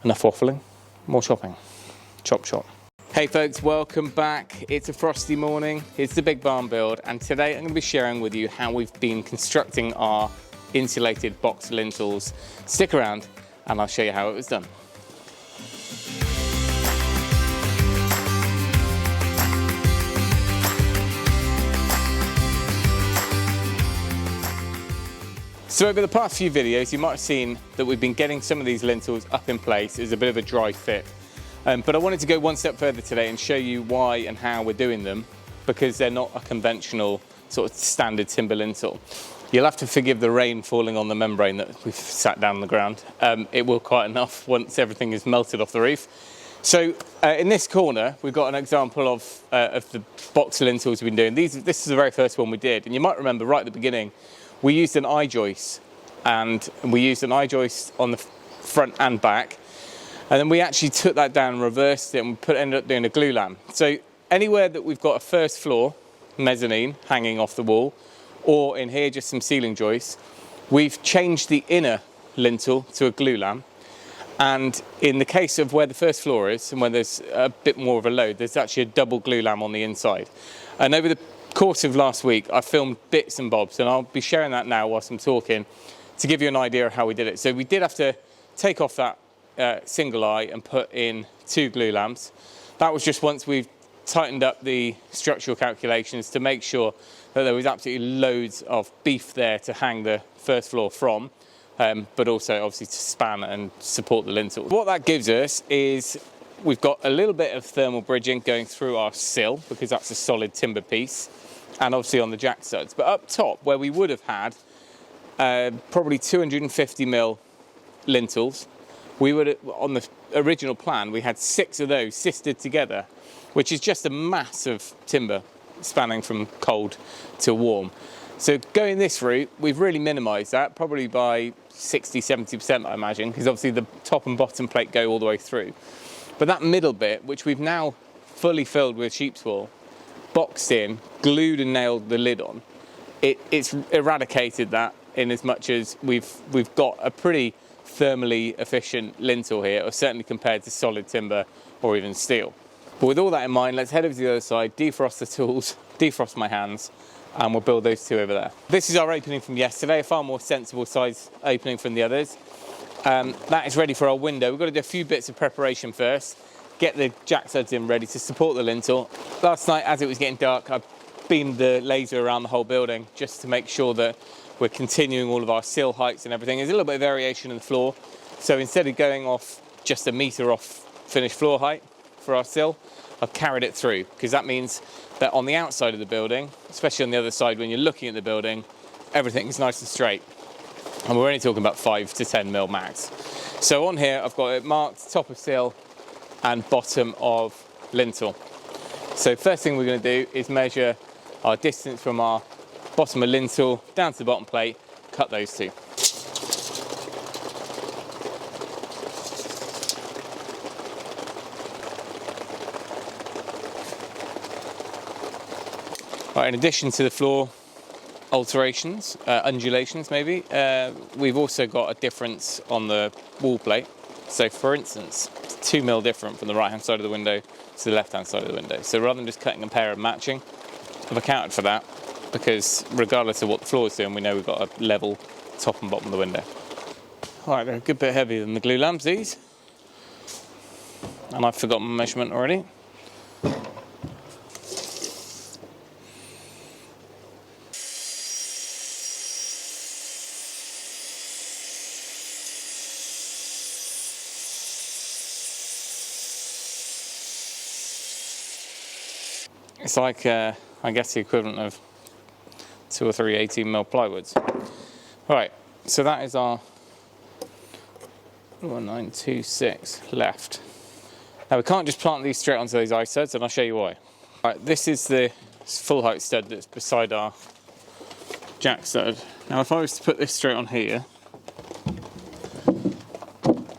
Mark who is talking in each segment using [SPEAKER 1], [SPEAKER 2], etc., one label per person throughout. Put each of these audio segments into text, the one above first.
[SPEAKER 1] Enough waffling, more shopping. Chop chop. Hey folks, welcome back. It's a frosty morning. It's the Big Barn Build, and today I'm going to be sharing with you how we've been constructing our insulated box lintels. Stick around and I'll show you how it was done. So over the past few videos, you might have seen that we've been getting some of these lintels up in place as a bit of a dry fit. But I wanted to go one step further today and show you why and how we're doing them, because they're not a conventional sort of standard timber lintel. You'll have to forgive the rain falling on the membrane that we've sat down on the ground. It will quite enough once everything is melted off the roof. So in this corner, we've got an example of the box lintels we've been doing. This is the very first one we did. And you might remember right at the beginning, we used an I-joist, and we used an I-joist on the front and back. And then we actually took that down and reversed it, and we ended up doing a glue lamb. So anywhere that we've got a first floor mezzanine hanging off the wall, or in here just some ceiling joists, we've changed the inner lintel to a glue lamb. And in the case of where the first floor is and where there's a bit more of a load, there's actually a double glue lamb on the inside. And over the course of last week, I filmed bits and bobs, and I'll be sharing that now whilst I'm talking to give you an idea of how we did it. So we did have to take off that single eye and put in 2 glue lamps. That was just once we've tightened up the structural calculations to make sure that there was absolutely loads of beef there to hang the first floor from, but also obviously to span and support the lintel. What that gives us is we've got a little bit of thermal bridging going through our sill, because that's a solid timber piece, and obviously on the jack studs. But up top, where we would have had probably 250mm lintels, we would, on the original plan, we had 6 of those sisted together, which is just a mass of timber spanning from cold to warm. So going this route, we've really minimised that, probably by 60–70%, I imagine, because obviously the top and bottom plate go all the way through. But that middle bit, which we've now fully filled with sheep's wool, boxed in, glued and nailed the lid on, it's eradicated that, in as much as we've got a pretty thermally efficient lintel here, or certainly compared to solid timber or even steel. But with all that in mind, let's head over to the other side, defrost the tools, defrost my hands, and we'll build those 2 over there. This is our opening from yesterday, a far more sensible size opening from the others. That is ready for our window. We've got to do a few bits of preparation first, get the jack studs in ready to support the lintel. Last night, as it was getting dark, I beamed the laser around the whole building just to make sure that we're continuing all of our sill heights and everything. There's a little bit of variation in the floor. So instead of going off just 1 metre off finished floor height for our sill, I've carried it through, because that means that on the outside of the building, especially on the other side when you're looking at the building, everything is nice and straight. And we're only talking about 5 to 10mm max. So on here, I've got it marked top of sill and bottom of lintel. So first thing we're going to do is measure our distance from our bottom of lintel down to the bottom plate, cut those 2. Right, in addition to the floor alterations, undulations maybe, we've also got a difference on the wall plate. So for instance, it's 2mm different from the right hand side of the window to the left hand side of the window. So rather than just cutting a pair and matching, I've accounted for that, because regardless of what the floor is doing, we know we've got a level top and bottom of the window. All right, they're a good bit heavier than the glue lamps, these. And I've forgotten my measurement already. It's like, I guess, the equivalent of 2 or 3 18mm plywoods. Right, so that is our 1926 left. Now we can't just plant these straight onto those eye studs, and I'll show you why. Right, this is the full height stud that's beside our jack stud. Now if I was to put this straight on here,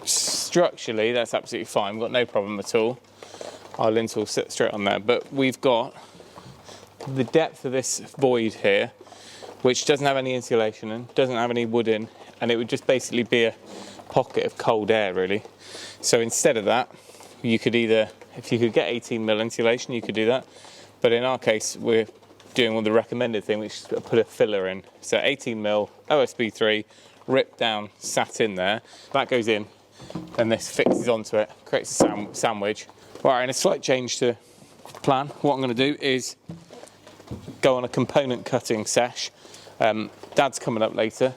[SPEAKER 1] structurally that's absolutely fine, we've got no problem at all. Our lintel will sit straight on there, but we've got the depth of this void here, which doesn't have any insulation in, doesn't have any wood in, and it would just basically be a pocket of cold air really. So instead of that, you could either, if you could get 18mm insulation, you could do that. But in our case, we're doing the recommended thing, which is to put a filler in. So 18mm OSB 3, ripped down, sat in there. That goes in, and this fixes onto it, creates a sandwich. Right, and a slight change to plan. What I'm going to do is go on a component cutting sesh. Dad's coming up later,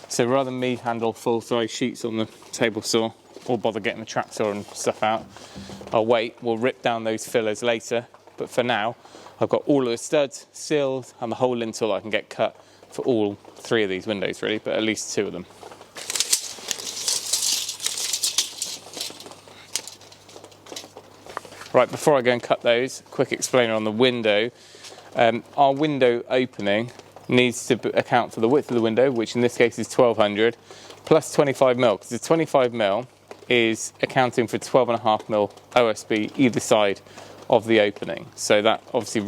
[SPEAKER 1] so rather than me handle full-size sheets on the table saw or bother getting the track saw and stuff out, I'll wait. We'll rip down those fillers later, but for now I've got all of the studs sealed and the whole lintel I can get cut for all 3 of these windows really, but at least 2 of them. Right, before I go and cut those, quick explainer on the window. Our window opening needs to account for the width of the window, which in this case is 1200, plus 25mm, because the 25mm is accounting for 12.5mm OSB either side of the opening. So that obviously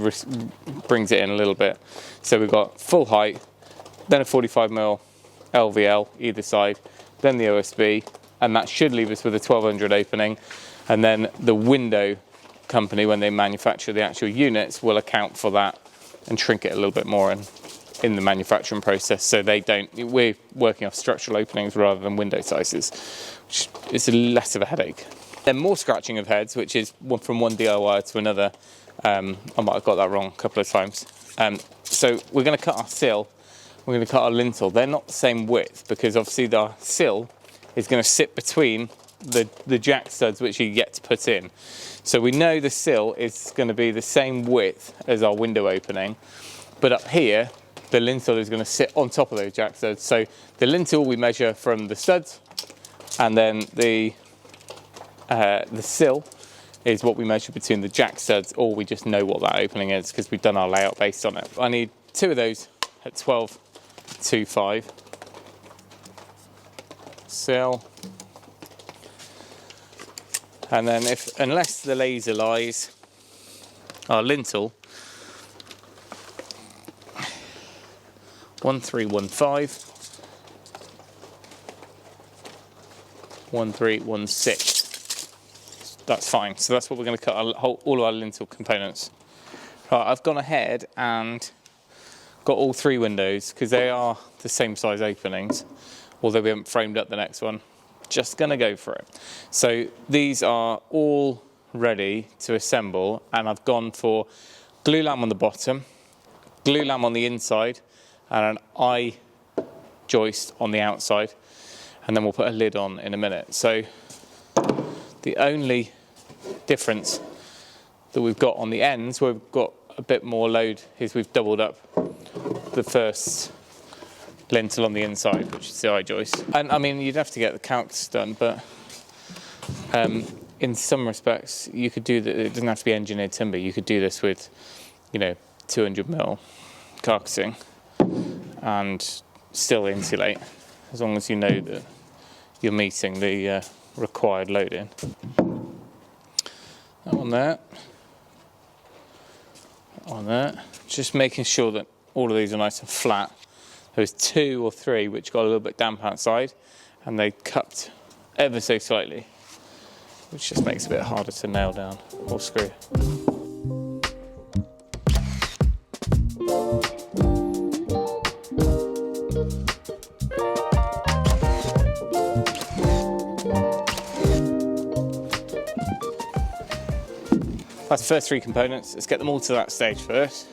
[SPEAKER 1] brings it in a little bit. So we've got full height, then a 45mm LVL either side, then the OSB, and that should leave us with a 1200 opening. And then the window company, when they manufacture the actual units, will account for that and shrink it a little bit more in the manufacturing process, so we're working off structural openings rather than window sizes, which is less of a headache. Then more scratching of heads, which is from one DIY to another. I might have got that wrong a couple of times. So we're going to cut our sill, we're going to cut our lintel. They're not the same width, because obviously the sill is going to sit between the jack studs which you get to put in. So we know the sill is going to be the same width as our window opening, but up here the lintel is going to sit on top of those jack studs. So the lintel we measure from the studs, and then the sill is what we measure between the jack studs, or we just know what that opening is because we've done our layout based on it. I need 2 of those at 12.25. Sill. And then unless the laser lies, our lintel, 1315, 1316. That's fine. So that's what we're going to cut all of our lintel components. Right, I've gone ahead and got all 3 windows because they are the same size openings, although we haven't framed up the next one. Just going to go for it. So these are all ready to assemble, and I've gone for glue lam on the bottom, glue lam on the inside, and an eye joist on the outside, and then we'll put a lid on in a minute. So the only difference that we've got on the ends, where we've got a bit more load, is we've doubled up the first lintel on the inside, which is the eye joist. And I mean, you'd have to get the calcs done, but in some respects you could do that. It doesn't have to be engineered timber. You could do this with, 200mm carcassing and still insulate, as long as you know that you're meeting the required loading. That one there, that one there. Just making sure that all of these are nice and flat. There's 2 or 3 which got a little bit damp outside, and they cupped ever so slightly, which just makes it a bit harder to nail down or screw. That's the first 3 components. Let's get them all to that stage first.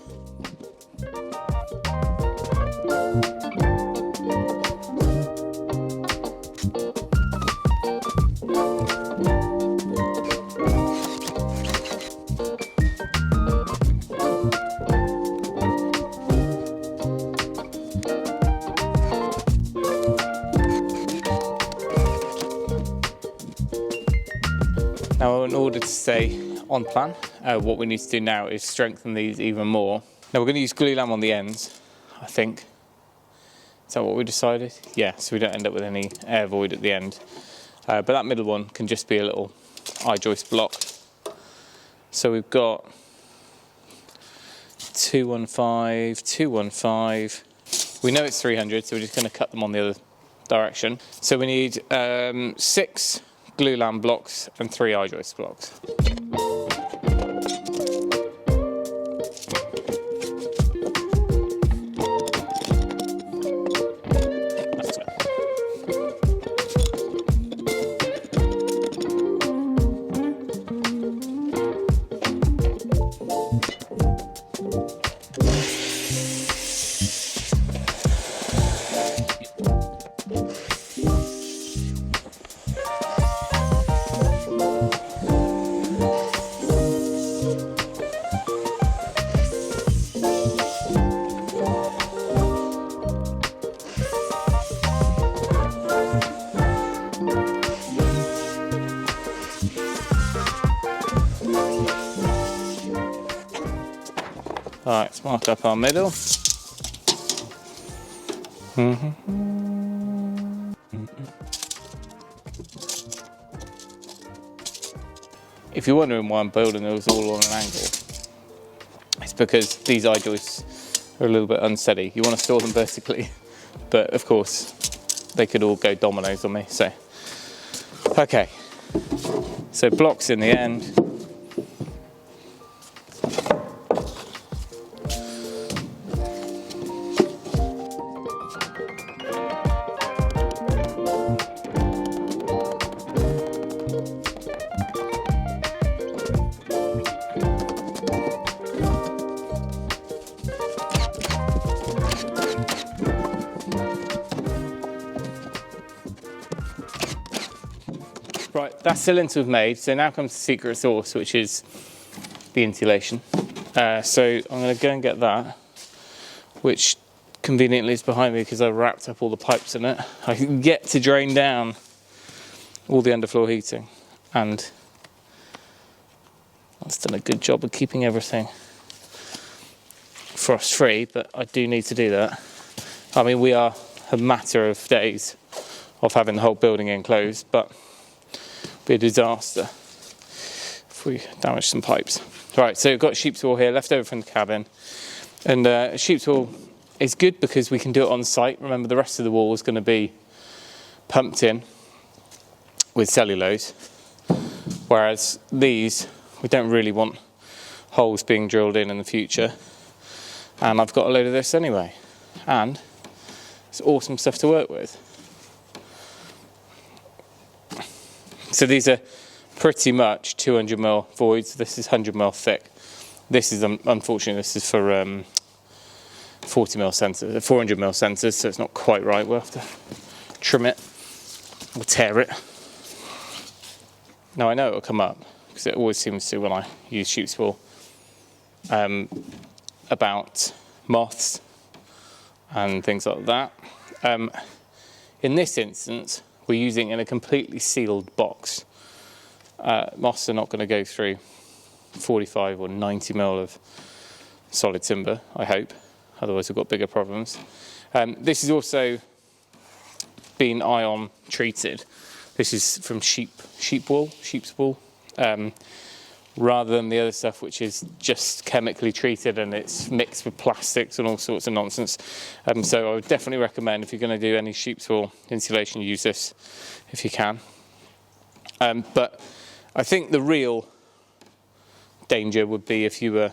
[SPEAKER 1] Now, in order to stay on plan, what we need to do now is strengthen these even more. Now, we're going to use glue lam on the ends, I think. Is that what we decided? Yeah, so we don't end up with any air void at the end. But that middle one can just be a little eye joist block. So we've got 215, 215. We know it's 300, so we're just going to cut them on the other direction. So we need 6 glulam blocks and 3 I-joist blocks. All right, let's mark up our middle. If you're wondering why I'm building those all on an angle, it's because these I-joists are a little bit unsteady. You want to store them vertically, but of course they could all go dominoes on me. So, okay, so blocks in the end. Right, that's the lintel we've made. So now comes the secret sauce, which is the insulation. So I'm going to go and get that, which conveniently is behind me because I wrapped up all the pipes in it. I can get to drain down all the underfloor heating, and that's done a good job of keeping everything frost free, but I do need to do that. I mean, we are a matter of days of having the whole building enclosed, but be a disaster if we damage some pipes. Right, so we've got sheep's wool here left over from the cabin, and sheep's wool is good because we can do it on site. Remember, the rest of the wall is going to be pumped in with cellulose, whereas these, we don't really want holes being drilled in the future, and I've got a load of this anyway, and it's awesome stuff to work with. So these are pretty much 200mm voids. This is 100mm thick. This is, unfortunately, this is for 40mm sensors, 400mm sensors, so it's not quite right. We'll have to trim it or tear it. Now I know it'll come up, because it always seems to when I use sheep's wool, about moths and things like that. In this instance, we're using in a completely sealed box. Moths are not going to go through 45 or 90mm of solid timber, I hope. Otherwise we've got bigger problems. This has also been ion treated. This is from sheep's wool, rather than the other stuff which is just chemically treated and it's mixed with plastics and all sorts of nonsense. So I would definitely recommend, if you're going to do any sheep's wool insulation, use this if you can. But I think the real danger would be if you were,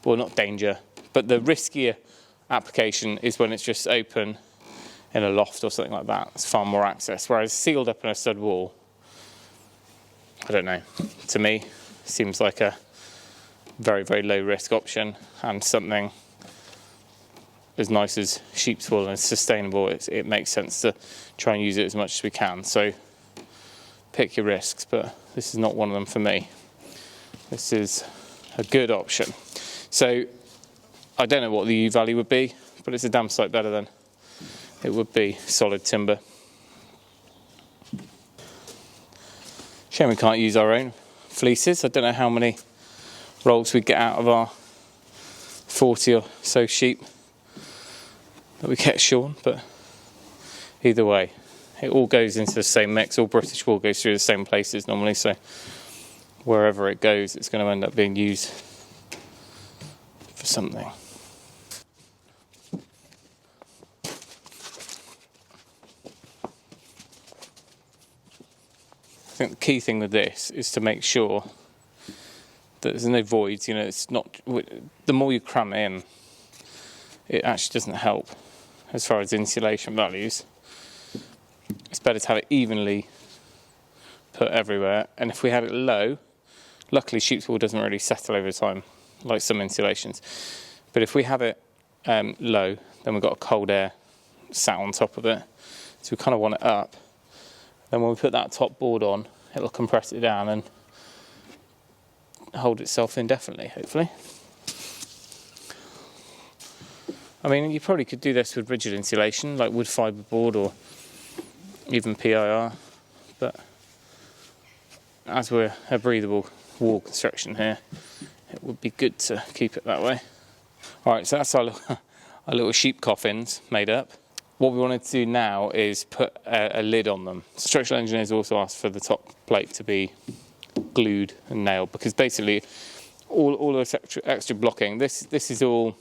[SPEAKER 1] well, not danger, but the riskier application is when it's just open in a loft or something like that. It's far more access, whereas sealed up in a stud wall, I don't know, to me seems like a very, very low risk option, and something as nice as sheep's wool and sustainable, it makes sense to try and use it as much as we can. So pick your risks, but this is not one of them for me. This is a good option. So I don't know what the U value would be, but it's a damn sight better than it would be solid timber. Shame we can't use our own fleeces. I don't know how many rolls we get out of our 40 or so sheep that we get shorn, but either way, it all goes into the same mix. All British wool goes through the same places normally, so wherever it goes, it's going to end up being used for something. think the key thing with this is to make sure that there's no voids. You know, it's not, the more you cram in, it actually doesn't help as far as insulation values. It's better to have it evenly put everywhere. And if we had it low, luckily sheep's wool doesn't really settle over time like some insulations. But if we have it low, then we've got a cold air sat on top of it. So we kind of want it up. Then when we put that top board on, it'll compress it down and hold itself indefinitely, hopefully. I mean, you probably could do this with rigid insulation, like wood fibre board or even PIR, but as we're a breathable wall construction here, it would be good to keep it that way. Alright, so that's our little sheep coffins made up. What we wanted to do now is put a lid on them. Structural engineers also asked for the top plate to be glued and nailed, because basically all this extra blocking, this is all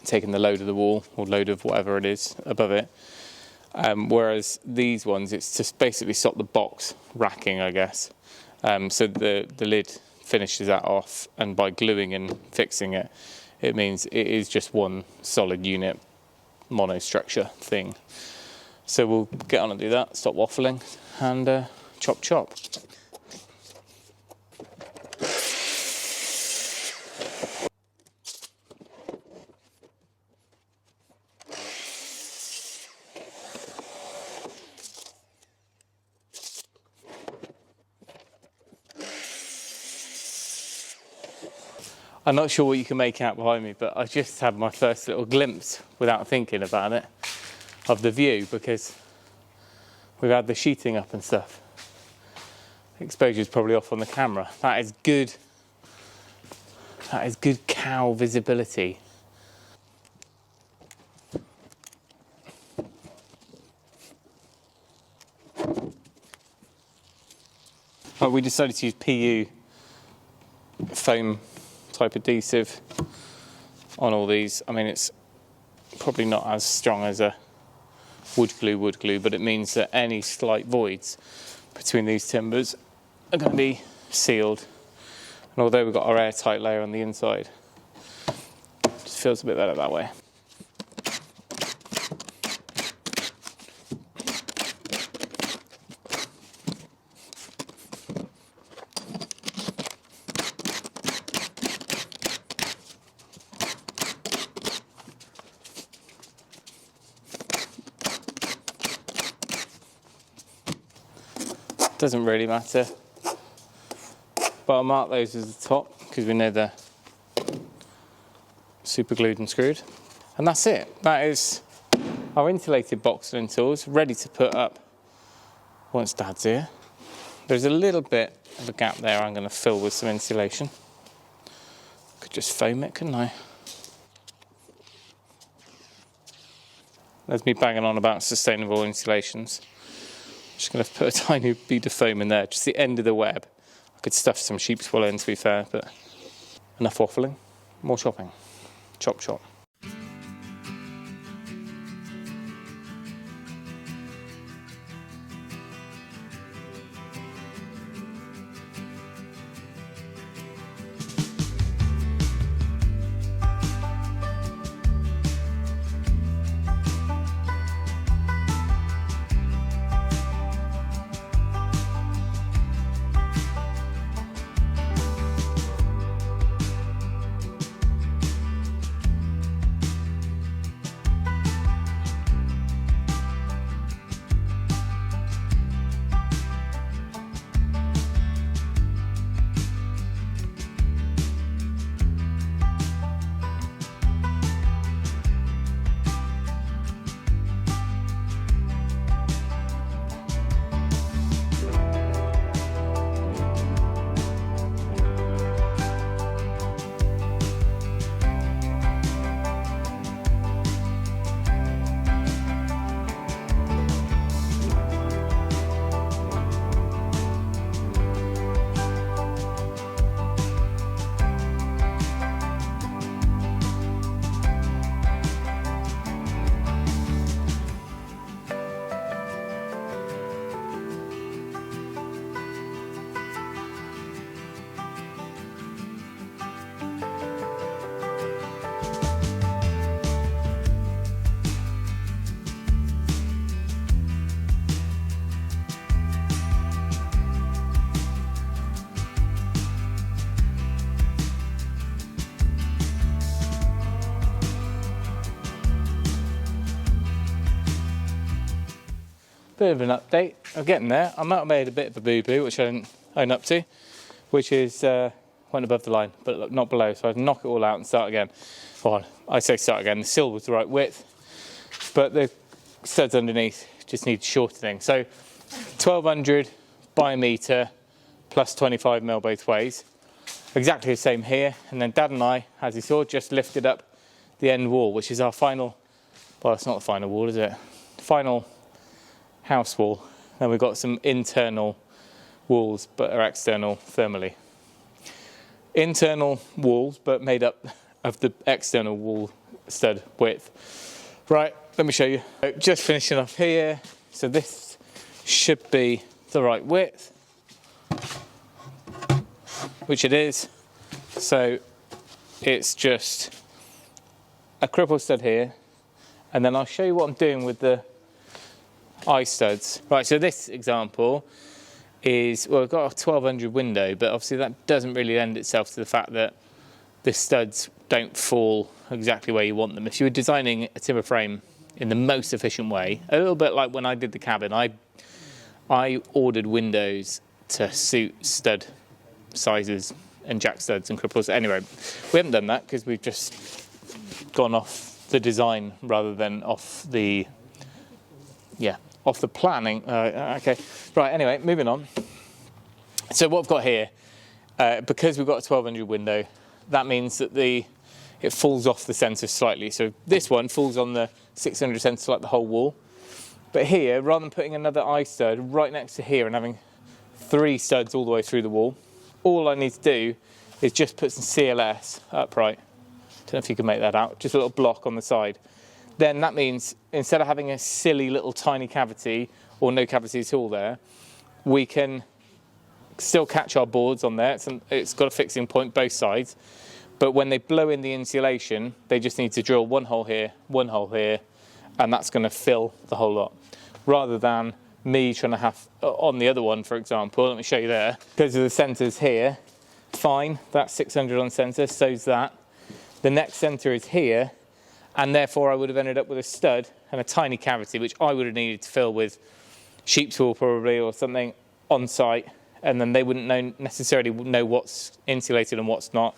[SPEAKER 1] taking the load of the wall or load of whatever it is above it. Whereas these ones, it's just basically stop the box racking, I guess. So the lid finishes that off, and by gluing and fixing it, it means it is just one solid unit monostructure thing. So we'll get on and do that, stop waffling, and chop chop. I'm not sure what you can make out behind me, but I just had my first little glimpse, without thinking about it, of the view, because we've had the sheeting up and stuff. The exposure's probably off on the camera. That is good cow visibility. Oh, we decided to use PU foam type adhesive on all these. I mean, it's probably not as strong as a wood glue, but it means that any slight voids between these timbers are going to be sealed. And although we've got our airtight layer on the inside, it just feels a bit better that way. Doesn't really matter, but I'll mark those as the top because we know they're super glued and screwed. And that's it. That is our insulated box lintels ready to put up once Dad's here. There's a little bit of a gap there I'm going to fill with some insulation. Could just foam it, couldn't I? There's me banging on about sustainable insulations. Just going to put a tiny bead of foam in there, just the end of the web. I could stuff some sheep's wool in, to be fair, but enough waffling, more chopping. Chop chop. bit of an update. I'm getting there. I might have made a bit of a boo-boo, which I didn't own up to, which is went above the line, but not below. So I'd knock it all out and start again. Well, I say start again. The sill was the right width, but the studs underneath just need shortening. So 1200 by a metre plus 25mm both ways. Exactly the same here. And then Dad and I, as you saw, just lifted up the end wall, which is our final, well, it's not the final wall, is it? Final house wall. Then we've got some internal walls, but are external thermally. Internal walls, but made up of the external wall stud width. Right, let me show you. Just finishing off here. So this should be the right width, which it is. So it's just a cripple stud here, and then I'll show you what I'm doing with the eye studs. Right, so this example is, well, I've got a 1200 window, but obviously that doesn't really lend itself to the fact that the studs don't fall exactly where you want them. If you were designing a timber frame in the most efficient way, a little bit like when I did the cabin, I ordered windows to suit stud sizes and jack studs and cripples. Anyway, we haven't done that because we've just gone off the design rather than off the, off the planning. Okay, right, anyway, moving on. So what I've got here, because we've got a 1200 window, that means that it falls off the centre slightly. So this one falls on the 600 centre like the whole wall. But here, rather than putting another eye stud right next to here and having 3 studs all the way through the wall, all I need to do is just put some CLS upright. Don't know if you can make that out, just a little block on the side. Then that means instead of having a silly little tiny cavity or no cavity at all there, we can still catch our boards on there. It's got a fixing point both sides, but when they blow in the insulation, they just need to drill one hole here, and that's going to fill the whole lot. Rather than me trying to have, on the other one, for example, let me show you there, because of the centres here, fine, that's 600 on centre, so's that. The next centre is here, and therefore I would have ended up with a stud and a tiny cavity, which I would have needed to fill with sheep's wool probably or something on site, and then they wouldn't necessarily know what's insulated and what's not.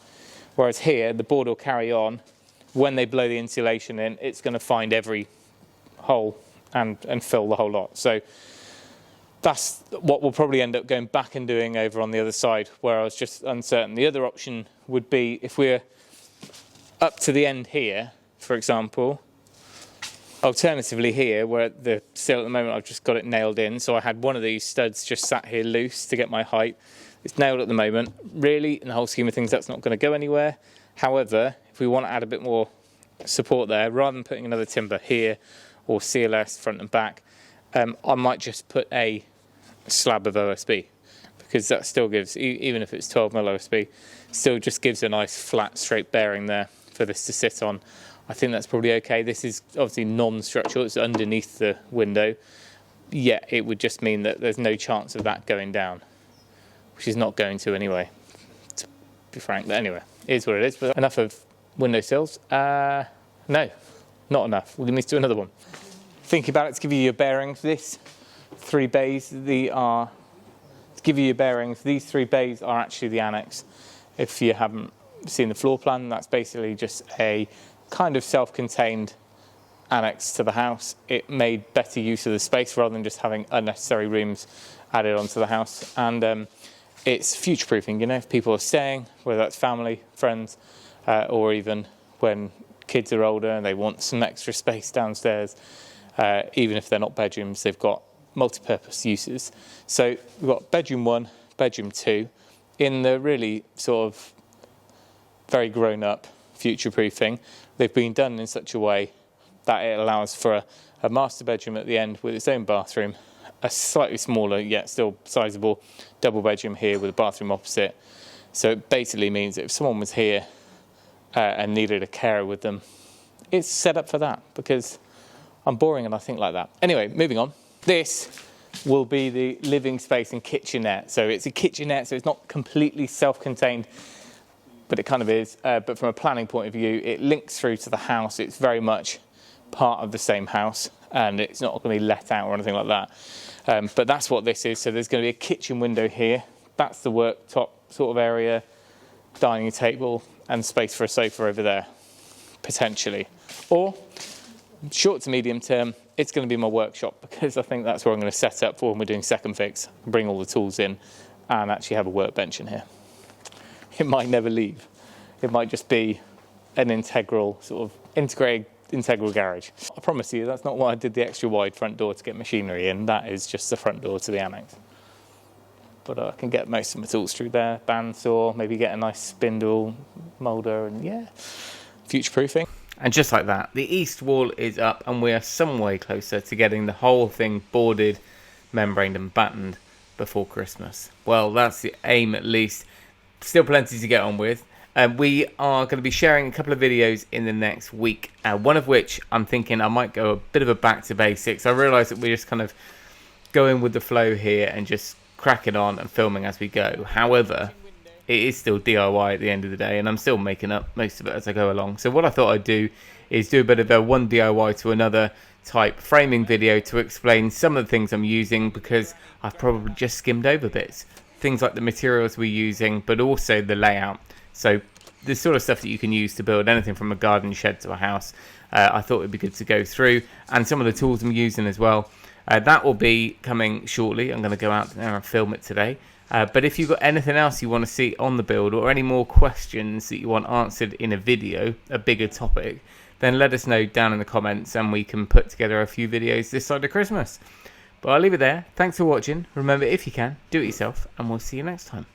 [SPEAKER 1] Whereas here, the board will carry on. When they blow the insulation in, it's going to find every hole and fill the whole lot. So that's what we'll probably end up going back and doing over on the other side, where I was just uncertain. The other option would be if we're up to the end here, for example, alternatively here, where the sill at the moment I've just got it nailed in, so I had one of these studs just sat here loose to get my height. It's nailed at the moment. Really, in the whole scheme of things, that's not going to go anywhere. However, if we want to add a bit more support there, rather than putting another timber here or CLS front and back, I might just put a slab of OSB, because that still gives, even if it's 12mm OSB, still just gives a nice flat straight bearing there for this to sit on. I think that's probably okay. This is obviously non-structural, it's underneath the window. Yeah, it would just mean that there's no chance of that going down, which is not going to anyway, to be frank. But anyway, it is what it is. But enough of windowsills. No, not enough. We're going to need to do another one. Think about it to give you your bearings. This 3 bays, to give you your bearings, these 3 bays are actually the annex. If you haven't seen the floor plan, that's basically just a kind of self-contained annex to the house. It made better use of the space rather than just having unnecessary rooms added onto the house. And it's future-proofing, you know, if people are staying, whether that's family, friends, or even when kids are older and they want some extra space downstairs, even if they're not bedrooms, they've got multi-purpose uses. So we've got bedroom 1, bedroom 2, in the really sort of very grown-up future-proofing. They've been done in such a way that it allows for a master bedroom at the end with its own bathroom, a slightly smaller yet still sizable double bedroom here with a bathroom opposite. So it basically means that if someone was here and needed a carer with them, it's set up for that, because I'm boring and I think like that. Anyway, moving on. This will be the living space and kitchenette. So it's a kitchenette, so it's not completely self-contained, but it kind of is. But from a planning point of view, it links through to the house. It's very much part of the same house. and it's not going to be let out or anything like that. But that's what this is. So there's going to be a kitchen window here. That's the worktop sort of area, dining table, and space for a sofa over there, potentially. Or, short to medium term, it's going to be my workshop, because I think that's where I'm going to set up for when we're doing second fix, bring all the tools in, and actually have a workbench in here. It might never leave. It might just be an integral, sort of integrated integral garage. I promise you, that's not why I did the extra wide front door to get machinery in. That is just the front door to the annex. But I can get most of my tools through there, bandsaw, maybe get a nice spindle, moulder, and yeah, future-proofing. And just like that, the east wall is up, and we are some way closer to getting the whole thing boarded, membraned and battened before Christmas. Well, that's the aim at least. Still plenty to get on with. We are going to be sharing a couple of videos in the next week, one of which I'm thinking I might go a bit of a back to basics. I realise that we're just kind of going with the flow here and just cracking on and filming as we go. However, it is still DIY at the end of the day, and I'm still making up most of it as I go along. So what I thought I'd do is do a bit of a one DIY to another type framing video to explain some of the things I'm using, because I've probably just skimmed over bits. Things like the materials we're using, but also the layout. So the sort of stuff that you can use to build anything from a garden shed to a house, I thought it'd be good to go through, and some of the tools I'm using as well. That will be coming shortly. I'm going to go out there and film it today. But if you've got anything else you want to see on the build, or any more questions that you want answered in a video, a bigger topic, then let us know down in the comments, and we can put together a few videos this side of Christmas. But I'll leave it there. Thanks for watching. Remember, if you can, do it yourself, and we'll see you next time.